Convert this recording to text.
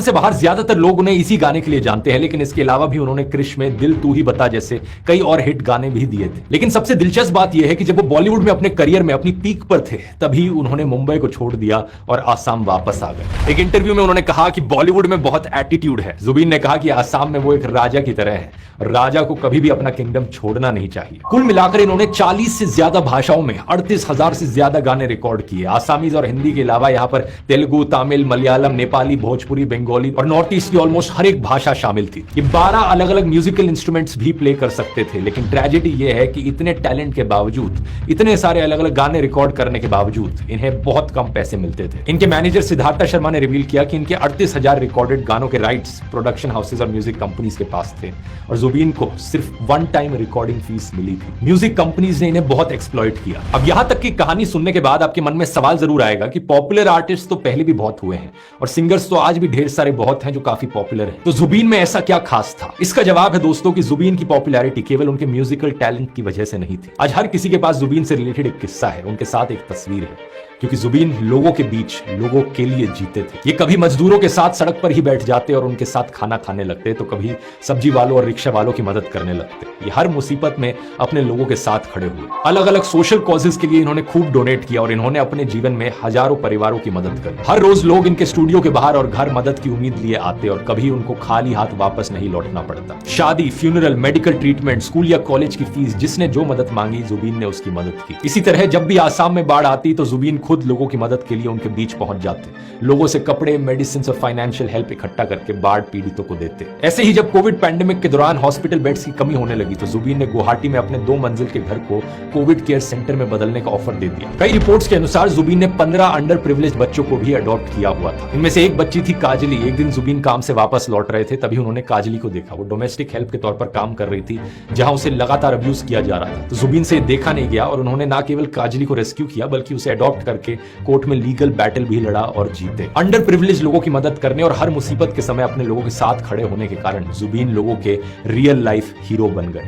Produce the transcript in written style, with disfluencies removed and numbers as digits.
से बाहर ज्यादातर लोग उन्हें इसी गाने के लिए जानते हैं, लेकिन इसके अलावा भी उन्होंने क्रिश में दिल तू ही बता जैसे कई और हिट गाने भी दिए थे। लेकिन सबसे दिलचस्प बात यह है कि जब वो बॉलीवुड में अपने करियर में अपनी पीक पर थे, तभी उन्होंने मुंबई को छोड़ दिया और आसाम वापस आ गए। एक इंटरव्यू में उन्होंने कहा कि बॉलीवुड में बहुत एटीट्यूड है। जुबीन ने कहा कि आसाम में वो एक राजा की तरह है, राजा को कभी भी अपना किंगडम छोड़ना नहीं चाहिए। कुल मिलाकर इन्होंने 40 से ज्यादा भाषाओं में 38,000 से ज्यादा गाने रिकॉर्ड किए। आसामीज और हिंदी के अलावा यहाँ पर तेलुगु, तमिल, मलयालम, नेपाली, भोजपुरी, बंगाली और नॉर्थ ईस्ट की ऑलमोस्ट हर एक भाषा शामिल थी। ये 12 अलग अलग म्यूजिकल इंस्ट्रूमेंट्स भी प्ले कर सकते थे। लेकिन ट्रेजेडी ये है कि इतने टैलेंट के बावजूद, इतने सारे अलग अलग गाने रिकॉर्ड करने के बावजूद इन्हें बहुत कम पैसे मिलते थे। इनके मैनेजर सिद्धार्थ शर्मा ने रिवील किया कि इनके 38,000 रिकॉर्डेड गानों के राइट्स प्रोडक्शन हाउसेज और म्यूजिक कंपनीज के पास थे और जुबीन को सिर्फ वन टाइम रिकॉर्डिंग फीस मिली थी। म्यूजिक कंपनीज ने इन्हें बहुत एक्सप्लॉइट किया। अब यहां तक की कहानी सुनने के बाद आपके मन में सवाल जरूर आएगा कि पॉपुलर आर्टिस्ट तो पहले भी बहुत हुए हैं और सिंगर्स तो आज भी ढेर सारे बहुत हैं जो काफी पॉपुलर हैं, तो जुबीन में ऐसा क्या खास था? इसका जवाब है दोस्तों कि जुबीन की पॉपुलैरिटी केवल उनके म्यूजिकल टैलेंट की वजह से नहीं थी। आज हर किसी के पास जुबीन से रिलेटेड एक किस्सा है, उनके साथ एक तस्वीर है, क्योंकि जुबीन लोगों के बीच लोगों के लिए जीते थे। ये कभी मजदूरों के साथ सड़क पर ही बैठ जाते और उनके साथ खाना खाने लगते, तो कभी सब्जी वालों और रिक्शा वालों की मदद करने लगते। ये हर मुसीबत में अपने लोगों के साथ खड़े हुए। अलग अलग सोशल कॉजेस के लिए इन्होंने खूब डोनेट किया और इन्होंने अपने जीवन में हजारों परिवारों की मदद करी। हर रोज लोग इनके स्टूडियो के बाहर और घर मदद की उम्मीद लिए आते और कभी उनको खाली हाथ वापस नहीं लौटना पड़ता। शादी, फ्यूनरल, मेडिकल ट्रीटमेंट, स्कूल या कॉलेज की फीस, जिसने जो मदद मांगी जुबीन ने उसकी मदद की। इसी तरह जब भी आसाम में बाढ़ आती तो जुबीन खुद लोगों की मदद के लिए उनके बीच पहुंच जाते, लोगों से कपड़े, मेडिसिन और फाइनेंशियल हेल्प इकट्ठा करके बाढ़ पीड़ितों को देते। ऐसे ही जब कोविड पैंडेमिक के दौरान हॉस्पिटल बेड्स की कमी होने लगी तो जुबीन ने गुवाहाटी में अपने 2 मंजिल के घर को कोविड केयर सेंटर में बदलने का ऑफर दे दिया। कई रिपोर्ट्स के अनुसार जुबीन ने 15 अंडर प्रिविलेज बच्चों को भी अडॉप्ट किया हुआ था। इनमें से एक बच्ची थी काजली। एक दिन जुबीन काम से वापस लौट रहे थे, तभी उन्होंने काजली को देखा। वो डोमेस्टिक हेल्प के तौर पर काम कर रही थी, जहां उसे लगातार अब्यूज किया जा रहा था। तो जुबीन से देखा नहीं गया और उन्होंने ना केवल काजली को रेस्क्यू किया बल्कि उसे अडॉप्ट करके कोर्ट में लीगल बैटल भी लड़ा और जीते। अंडर प्रिविलेज लोगों की मदद करने और हर मुसीबत के समय अपने लोगों के साथ खड़े होने के कारण जुबीन लोगों के रियल लाइफ हीरो बन गए।